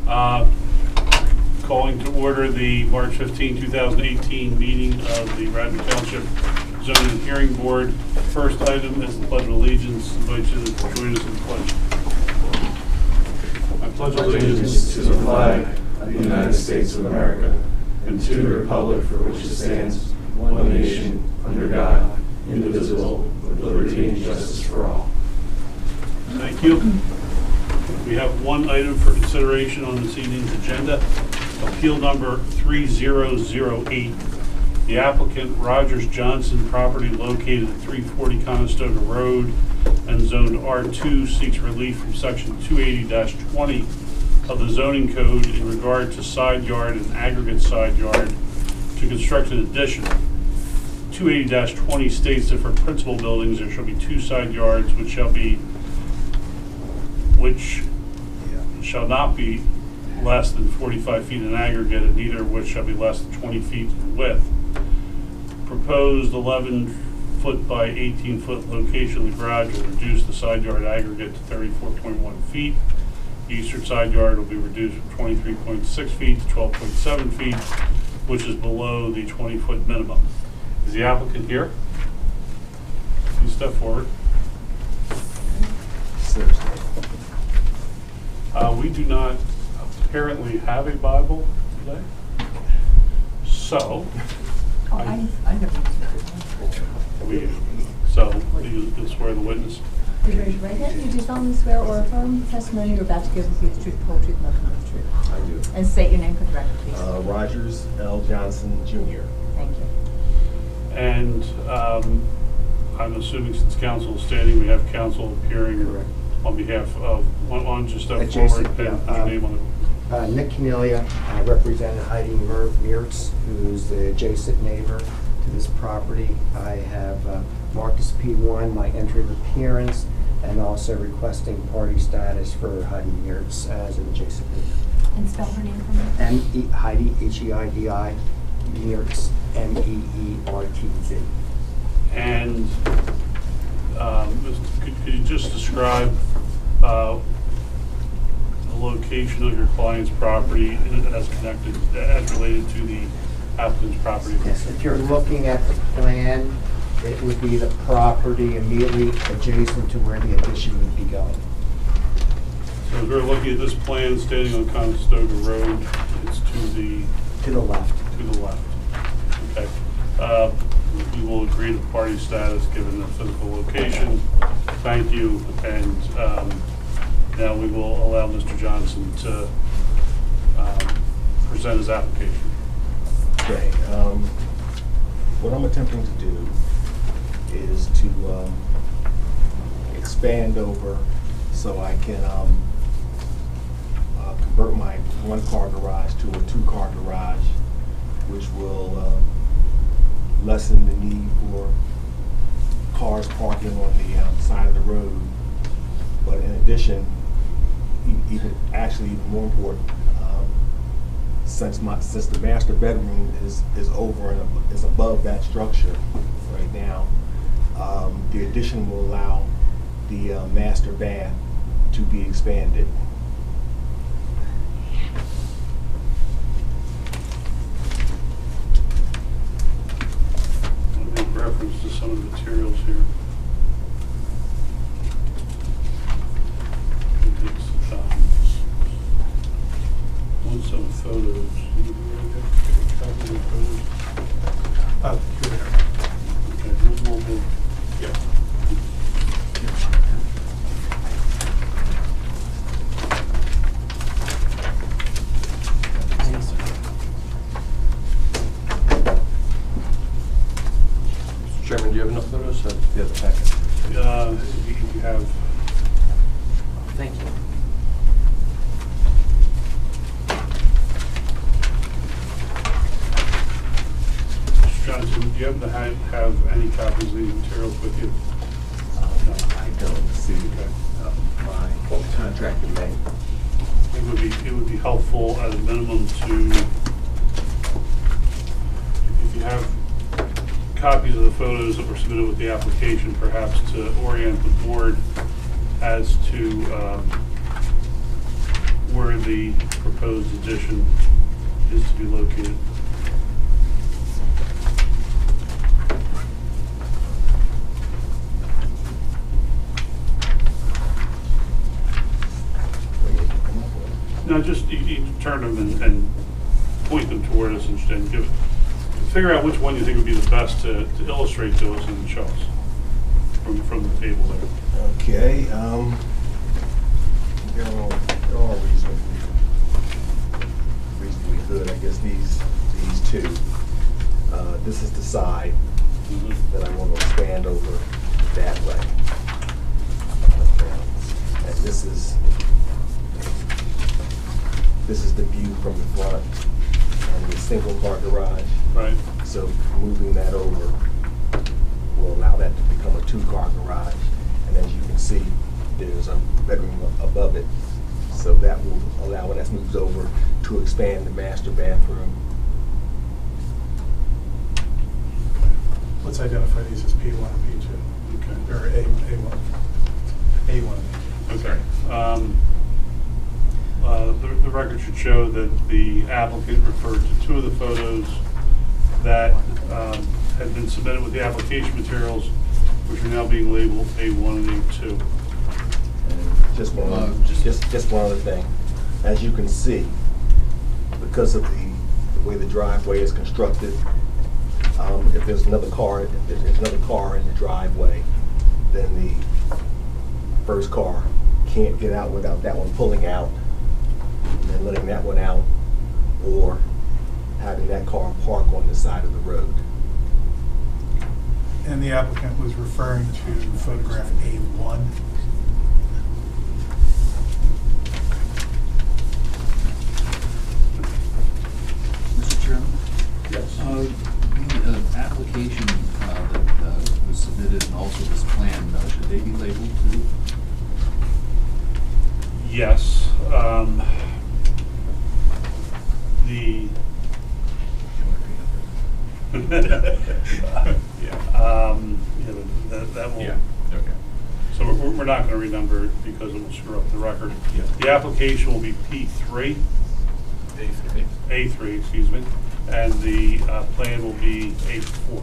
Calling to order the March 15, 2018 meeting of the Radnor Township Zoning and Hearing Board. First item is the Pledge of Allegiance. I invite you to join us in the pledge. I pledge allegiance to the flag of the United States of America and to the republic for which it stands, one nation, under God, indivisible, with liberty and justice for all. Thank you. We have one item for consideration on this evening's agenda. Appeal number 3008. The applicant, Rogers Johnson, property located at 340 Conestoga Road and zoned R2, seeks relief from section 280-20 of the zoning code in regard to side yard and aggregate side yard to construct an addition. 280-20 states that for principal buildings there shall be two side yards which shall not be less than 45 feet in aggregate, and neither of which shall be less than 20 feet in width. Proposed 11-foot by 18-foot location of the garage will reduce the side yard aggregate to 34.1 feet. The eastern side yard will be reduced from 23.6 feet to 12.7 feet, which is below the 20-foot minimum. Is the applicant here? Please step forward. We do not apparently have a Bible today, so you'll swear the witness. Please raise your right hand. You do solemnly swear or affirm the testimony you're about to give will be the truth, the whole truth, nothing but the truth. I do. And state your name for the record, please. Rogers L. Johnson, Jr. Thank you. And I'm assuming since counsel is standing, we have counsel appearing on behalf of, one just step forward and your name on the Nick Canelia, representing Heidi Mertz, who's the adjacent neighbor to this property. I have Marcus P1, my entry of appearance, and also requesting party status for Heidi Mertz as an adjacent neighbor. And spell her name for me. Heidi, H-E-I-D-I, Mertz, M-E-E-R-T-Z. And could you just describe the location of your client's property as connected, as related to the applicant's property? Yes, if you're looking at the plan, it would be the property immediately adjacent to where the addition would be going. So if we're looking at this plan standing on Conestoga Road, it's to the left. To the left. Okay. We will agree to party status given the physical location. Thank you. And now we will allow Mr. Johnson to present his application. Okay. What I'm attempting to do is to expand over so I can convert my one-car garage to a two-car garage, which will lessen the need for cars parking on the side of the road. But in addition, even more important, since the master bedroom is over and is above that structure right now, the addition will allow the master bath to be expanded. I'll make reference to some of the materials here. One set of photos. Copy of the photos. You're there. Okay, we'll Yeah. Mr. Chairman, do you have enough photos? Do you have the packet? you have. Thank you. Mr. Johnson, do you happen to have any copies of these materials with you? No, I don't see my contractor may. It would be helpful at a minimum to, if you have copies of the photos that were submitted with the application, perhaps to orient the board as to where the proposed addition is to be located. No, just you turn them and point them toward us and figure out which one you think would be the best to illustrate to us and then show us from the table there. Okay, they're all reasonably good. I guess these two. This is the side that I want to expand over that way. And this is the view from the front and the single car garage. Right. So moving that over will allow that to become a two-car garage. And as you can see, there's a bedroom above it. So that will allow, when that moves over, to expand the master bathroom. Let's identify these as P1 and P2. Okay. Or A1. A1. Okay. The record should show that the applicant referred to two of the photos that had been submitted with the application materials, which are now being labeled A1 and A2. Just one other thing. As you can see, because of the way the driveway is constructed, if there's another car in the driveway, then the first car can't get out without that one pulling out and then letting that one out, or having that car park on the side of the road. And the applicant was referring to photograph A1. Mr. Chairman? Yes. The application that was submitted and also this plan, should they be labeled too? Yes. That will. Yeah, okay. So we're not going to renumber it because it will screw up the record. Yeah. The application will be P3. A3, excuse me, and the plan will be A4.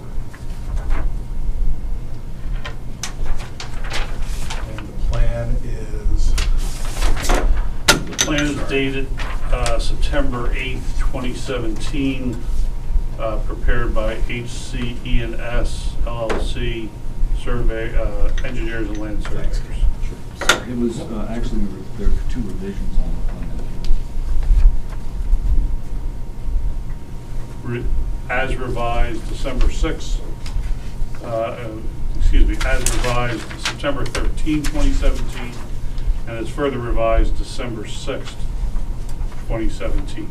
And the plan is? The plan is dated September 8th, 2017, prepared by HC&S LLC, engineers and land surveyors. It was actually, there are two revisions on the plan. As revised December 6th, as revised September 13, 2017, and as further revised December 6th, 2017.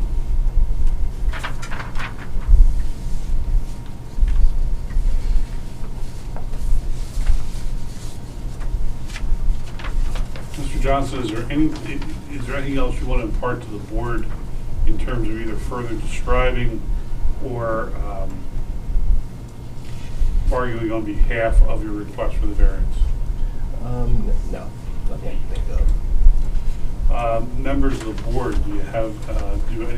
Mr. Johnson, is there anything else you want to impart to the board in terms of either further describing or arguing on behalf of your request for the variance? No, nothing to think of. Members of the board, do any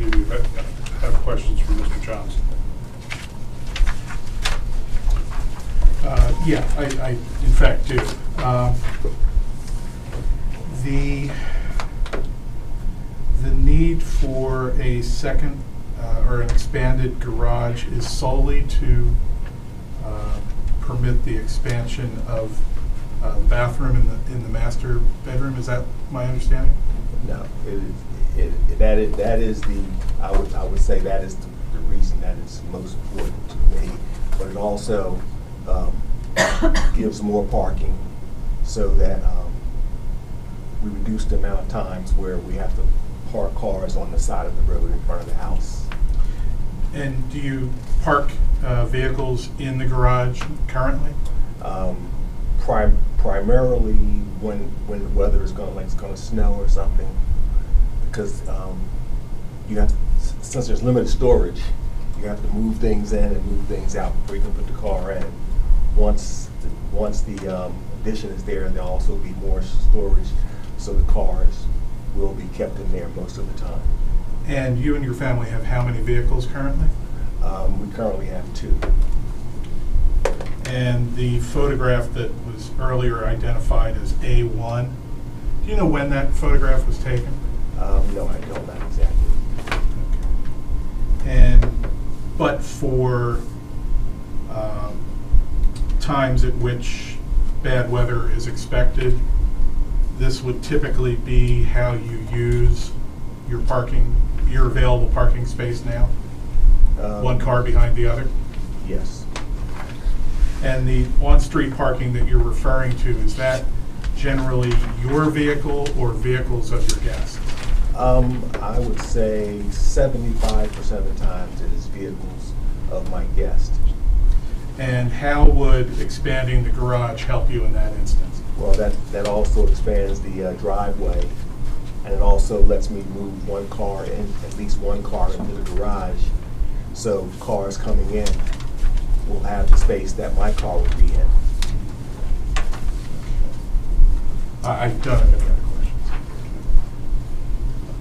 of you have questions for Mr. Johnson? Yeah, I in fact do. The need for a second or an expanded garage is solely to permit the expansion of bathroom in the master bedroom. Is that my understanding? No, that is the, I would say that is the reason that is most important to me. But it also gives more parking so that we reduce the amount of times where we have to park cars on the side of the road in front of the house. And do you park vehicles in the garage currently? Primarily when the weather is going to snow or something, because you have to, since there's limited storage, you have to move things in and move things out before you can put the car in. Once the addition is there, there'll also be more storage, so the cars will be kept in there most of the time. And you and your family have how many vehicles currently? We currently have 2. And the photograph that was earlier identified as A1, do you know when that photograph was taken? No, I don't, not exactly. But for times at which bad weather is expected, this would typically be how you use your available parking space now? One car behind the other? Yes. And the on-street parking that you're referring to, is that generally your vehicle or vehicles of your guests? I would say 75% of the times it is vehicles of my guest. And how would expanding the garage help you in that instance? Well, that also expands the driveway, and it also lets me move one car in, at least one car into the garage, so cars coming in will have the space that my car would be in. I don't have any other questions.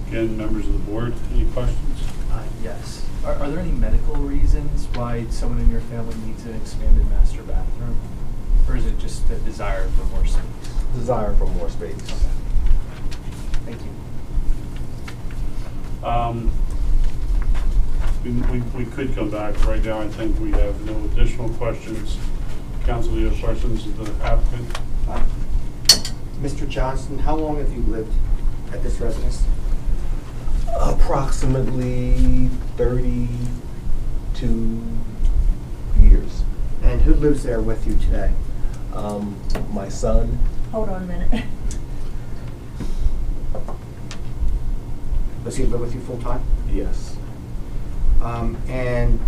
Again, members of the board, any questions? Yes. Are there any medical reasons why someone in your family needs an expanded master bathroom? Or is it just a desire for more space? Desire for more space. Thank you. We could come back. Right now, I think we have no additional questions. Council, do you have questions of the applicant? Mr. Johnston, how long have you lived at this residence? Approximately 32 years. And who lives there with you today? My son. Hold on a minute. Does he live with you full time? Yes. And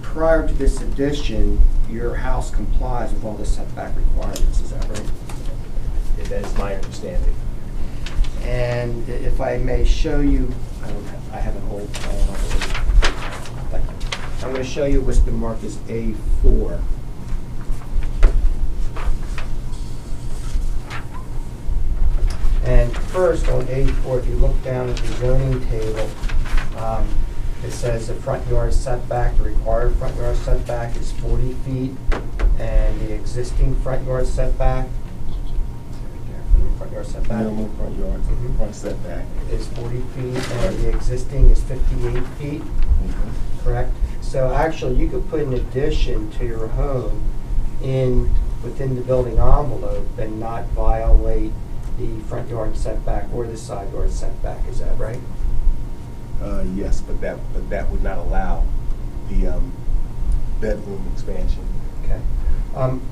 prior to this addition, your house complies with all the setback requirements, is that right? That is my understanding. And if I may show you, I have an old plan. Thank you. I'm going to show you what's been marked as A4. And first, on A4, if you look down at the zoning table, it says the front yard setback, the required front yard setback is 40 feet, and the existing front yard setback, Minimum front yard, front setback. is 40 feet, and the existing is 58 feet, correct? So actually, you could put an addition to your home within the building envelope and not violate the front yard setback or the side yard setback, is that right? Yes, but that would not allow the bedroom expansion. Okay.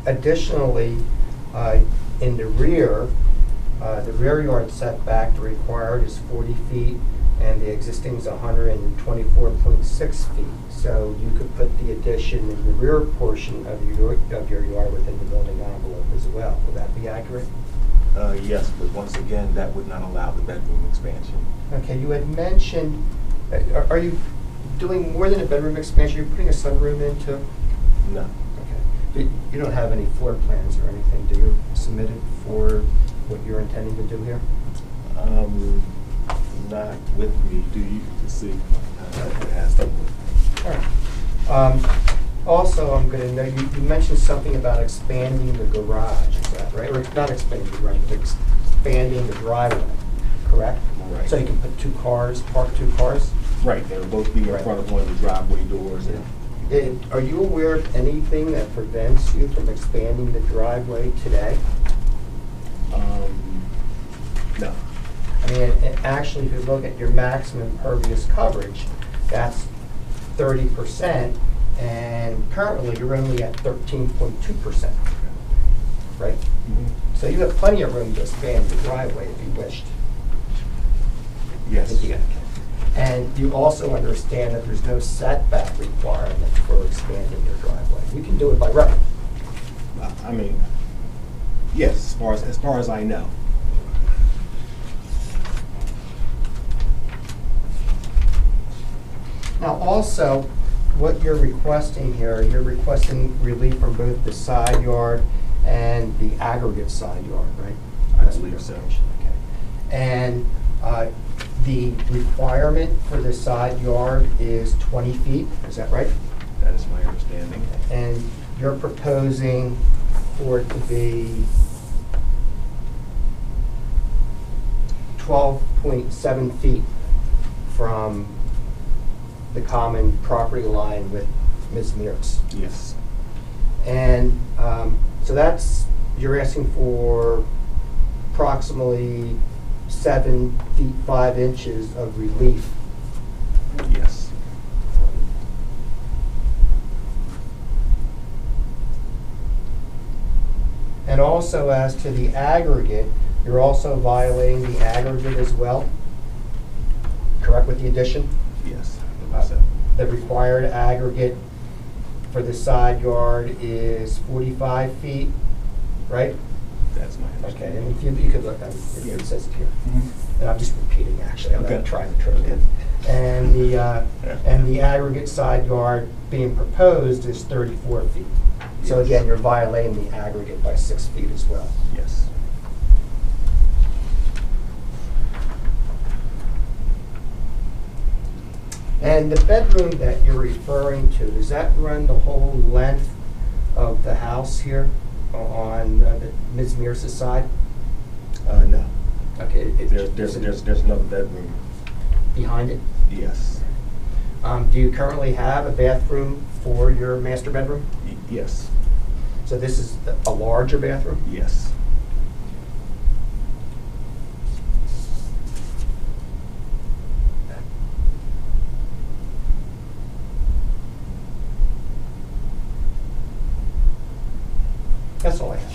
Additionally, in the rear yard setback, the required is 40 feet, and the existing is 124.6 feet. So you could put the addition in the rear portion of your yard within the building envelope as well. Would that be accurate? Yes, but once again, that would not allow the bedroom expansion. Okay, you had mentioned, are you doing more than a bedroom expansion? You're putting a sunroom into? No. Okay. You don't have any floor plans or anything, do you, submitted for what you're intending to do here? Not with me. Do you to see? It has them. All right. Also, I'm going to know, you mentioned something about expanding the garage, is that right? Or not expanding the garage, but expanding the driveway, correct? Right. So you can put park two cars? Right, they would both be in front of one of the driveway doors. And Are you aware of anything that prevents you from expanding the driveway today? no. I mean, actually, if you look at your maximum impervious coverage, that's 30%, and currently you're only at 13.2%, right? So you have plenty of room to expand the driveway if you wished. Yes. And you also understand that there's no setback requirement for expanding your driveway. You can do it by right. I mean, yes, as far as I know. Now, also, what you're requesting here, you're requesting relief from both the side yard and the aggregate side yard, right? I believe so. Okay. And the requirement for the side yard is 20 feet, is that right? That is my understanding. And you're proposing for it to be 12.7 feet from the common property line with Ms. Mears. Yes. And so that's, you're asking for approximately 7 feet 5 inches of relief. Yes. And also as to the aggregate, you're also violating the aggregate as well, correct, with the addition? Yes. I believe so. The required aggregate for the side yard is 45 feet, right? That's my Okay, understanding. and if you could look, it says it here. Mhm. And I'm just repeating, actually, I'm Okay. not trying to trick you. And the aggregate side yard being proposed is 34 feet. So Yes. again, you're violating the aggregate by 6 feet as well. Yes. And the bedroom that you're referring to, does that run the whole length of the house here on Ms. Mears' side? No. Okay, There's another bedroom. behind it? Yes. Do you currently have a bathroom for your master bedroom? Yes. So this is a larger bathroom? Yes. That's all I have.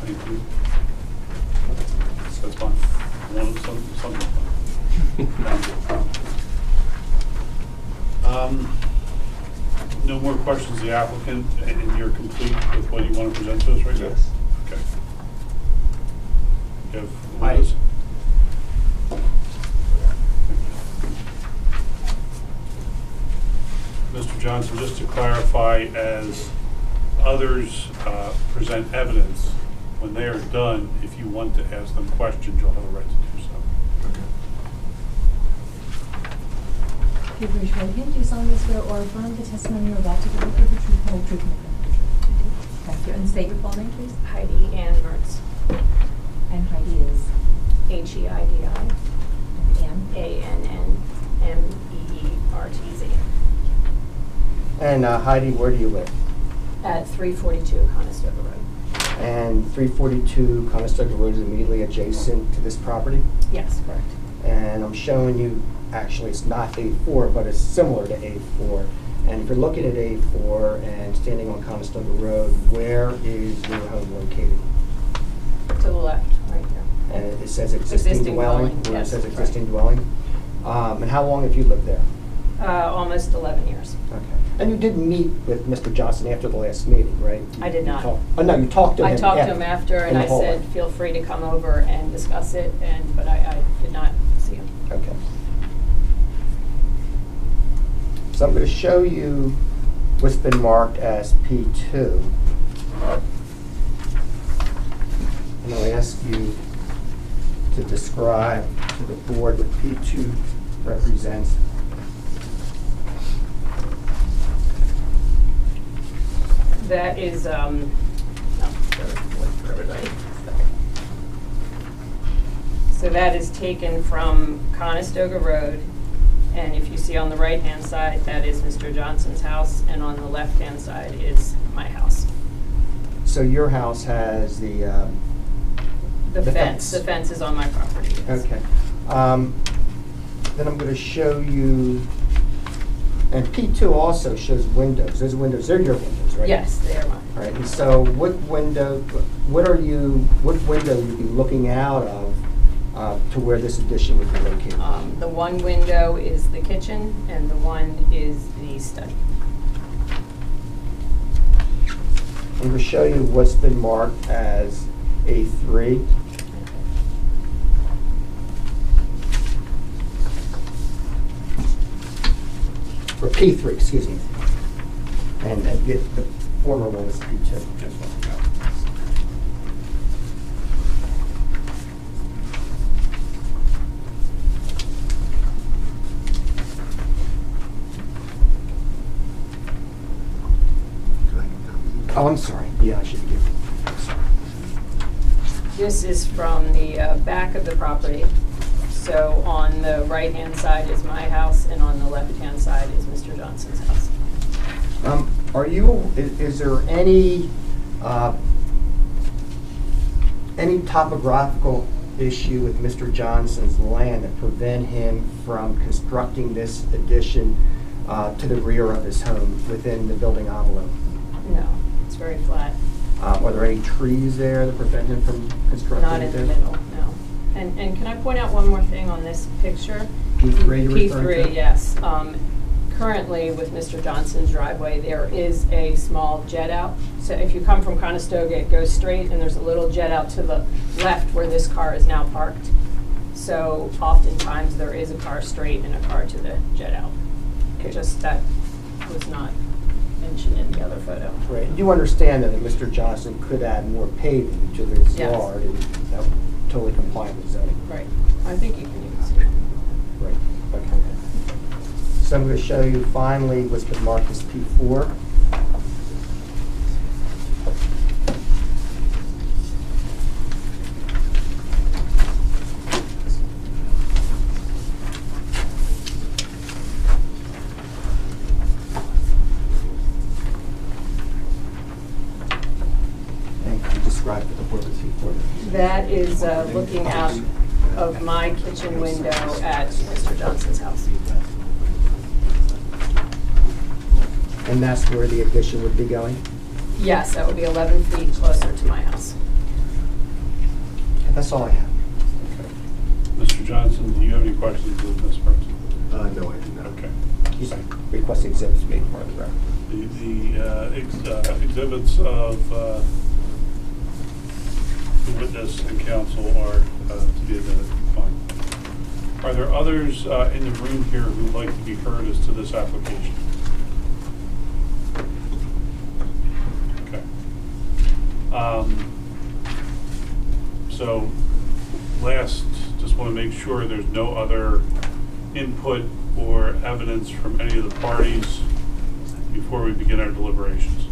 Thank you. That's fine. Something no more questions, the applicant, and you're complete with what you want to present to us right now? Yes. Okay. You have I- Liz? Mr. Johnson, just to clarify, as others present evidence, when they are done, if you want to ask them questions, you'll have a right to do so. If you raise your right hand, do you solemnly swear or affirm the testimony you're about to give will be the truth, the whole truth, and nothing but the truth? Thank you. And state your full name, please. Heidi Ann Mertz, And Heidi is Heidi Ann. ANNMEERTZ, And Heidi, where do you live? at 342 Conestoga Road. And 342 Conestoga Road is immediately adjacent to this property? Yes, correct. And I'm showing you, actually, it's not A4, but it's similar to A4. And if you're looking at A4 and standing on Conestoga Road, where is your home located? To the left, right here. And it says existing Existing dwelling? dwelling, Where it yes, says correct. existing dwelling? And how long have you lived there? Almost 11 years. Okay. And you did meet with Mr. Johnson after the last meeting, right? I did not. Oh, no, you talked to him I talked to him after, in and the I hallway. said, feel free to come over and discuss it, but I did not see him. Okay. So I'm going to show you what's been marked as P2. And I'll ask you to describe to the board what P2 represents. That is, for everybody. So that is taken from Conestoga Road, and if you see on the right-hand side, that is Mr. Johnson's house, and on the left-hand side is my house. So your house has the The The fence, fence. the fence is on my property, yes. okay. Then I'm going to show you, and P2 also shows windows. Those windows, they're your windows, right? Yes, they are mine. All right, and so what window you'd be looking out of to where this addition would be located? The one window is the kitchen, and the one is the study. I'm going to show you what's been marked as A3. Or P3, excuse me. And the former one was P2. Oh, I'm sorry. Yeah, I should give. I'm sorry. This is from the back of the property. So on the right-hand side is my house, and on the left-hand side is Mr. Johnson's house. Is there any topographical issue with Mr. Johnson's land that prevent him from constructing this addition to the rear of his home within the building envelope? No, it's very flat. Are there any trees there that prevent him from constructing Not in the this? middle, no. And can I point out one more thing on this picture? P3 you're referring to? P3, yes. Currently, with Mr. Johnson's driveway, there is a small jet out. So if you come from Conestoga, it goes straight, and there's a little jet out to the left where this car is now parked. So oftentimes, there is a car straight and a car to the jet out. Okay. Just that was not mentioned in the other photo. Right. You understand that Mr. Johnson could add more paving to his Yes. yard, and that would totally comply with zoning. Right. I think you can even see it. Right. Okay. So I'm going to show you finally what's been marked as P4. And could you describe what the P4 is? That is looking out of my kitchen window at Mr. Johnson's house. And that's where the addition would be going? Yes, that would be 11 feet closer to my house. That's all I have. Mr. Johnson, do you have any questions of Ms. Burns? No, I do not. Okay. You said request exhibits made part of the record. The exhibits of the witness and counsel are to be identified. Are there others in the room here who would like to be heard as to this application? Okay. So last, just want to make sure there's no other input or evidence from any of the parties before we begin our deliberations.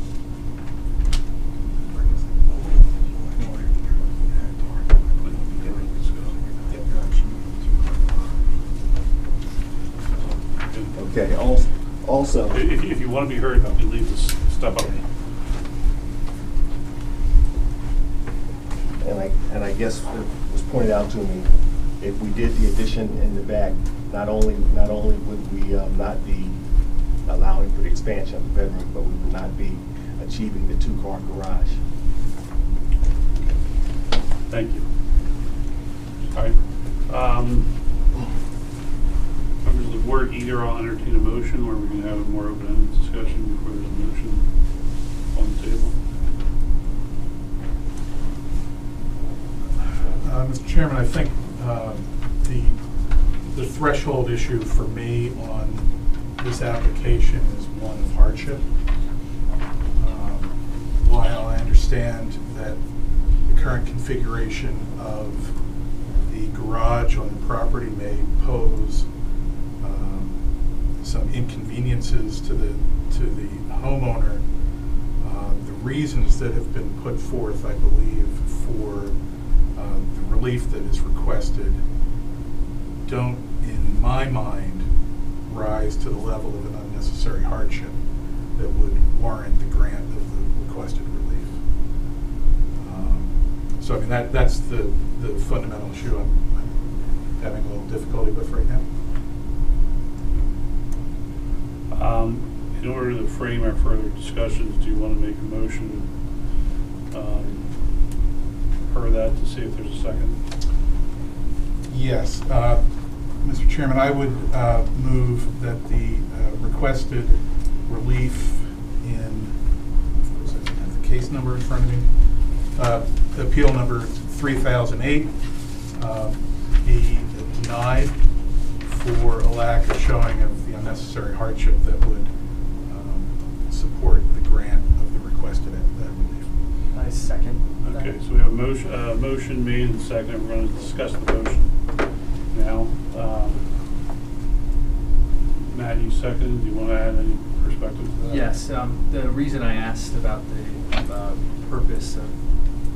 Okay, also. If you want to be heard, you need to step up. And I guess it was pointed out to me, if we did the addition in the back, not only would we not be allowing for the expansion of the bedroom, but we would not be achieving the 2-car garage. Thank you. All right. Members of the board, either I'll entertain a motion or we can have a more open-ended discussion before there's a motion on the table. Mr. Chairman, I think the threshold issue for me on this application is one of hardship. While I understand that the current configuration of the garage on the property may pose some inconveniences to the homeowner, the reasons that have been put forth, I believe, for the relief that is requested don't, in my mind, rise to the level of an unnecessary hardship that would warrant the grant of the requested relief. So I mean, that's the fundamental issue I'm having a little difficulty with right now. In order to frame our further discussions, do you want to make a motion per that to see if there's a second? Yes. Mr. Chairman, I would move that the requested relief in, I have the case number in front of me, appeal number 3008, be denied for a lack of showing of the unnecessary hardship that would support the grant of the requested relief. I second. Okay, so we have a motion made and seconded. We're going to discuss the motion now. Matt, you seconded. Do you want to add any perspective to that? Yes, the reason I asked about the purpose of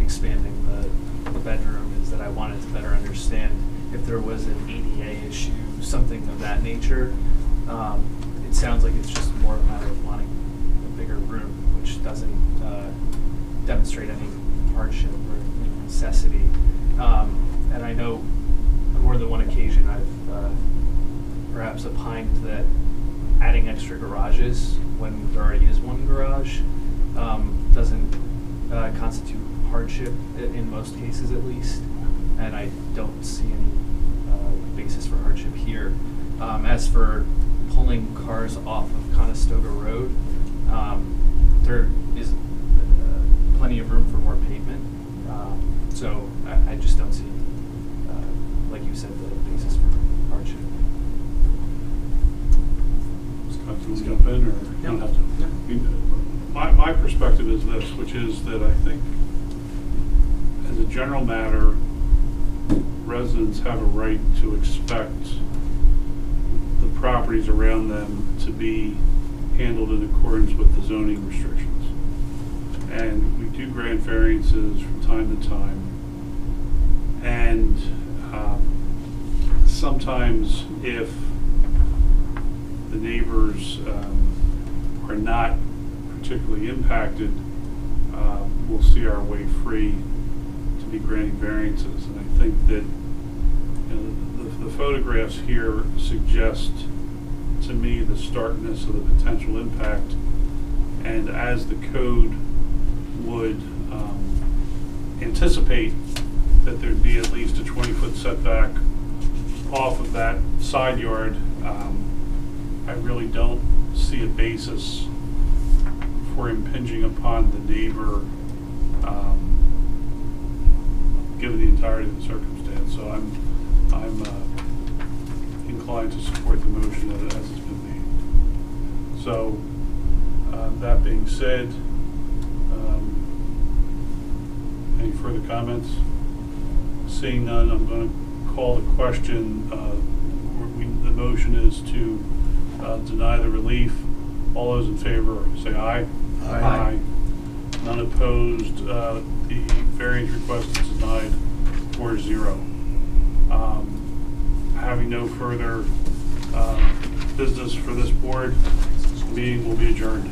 expanding the bedroom is that I wanted to better understand if there was an ADA issue, something of that nature. It sounds like it's just more a matter of wanting a bigger room, which doesn't demonstrate any hardship or any necessity. And I know on more than one occasion I've perhaps opined that adding extra garages when there already is one garage doesn't constitute hardship in most cases at least, and I don't see any basis for hardship here. As for pulling cars off of Conestoga Road, there is plenty of room for more pavement, so I just don't see, like you said, the basis for hardship. Scott, do you want to jump in, or you don't have to? No. I mean, my perspective is this, which is that I think, as a general matter, residents have a right to expect the properties around them to be handled in accordance with the zoning restrictions. And we do grant variances from time to time. And sometimes if the neighbors are not particularly impacted, we'll see our way free to be granting variances. And I think that, you know, the photographs here suggest to me the starkness of the potential impact, and as the code would anticipate that there'd be at least a 20-foot setback off of that side yard, I really don't see a basis for impinging upon the neighbor, given the entirety of the circumstance. So I'm inclined to support the motion as it's been made. So that being said, any further comments? Seeing none, I'm going to call the question. The motion is to deny the relief. All those in favor say aye. Aye. None opposed. The variance request is denied 4-0. Having no further business for this board, the meeting will be adjourned.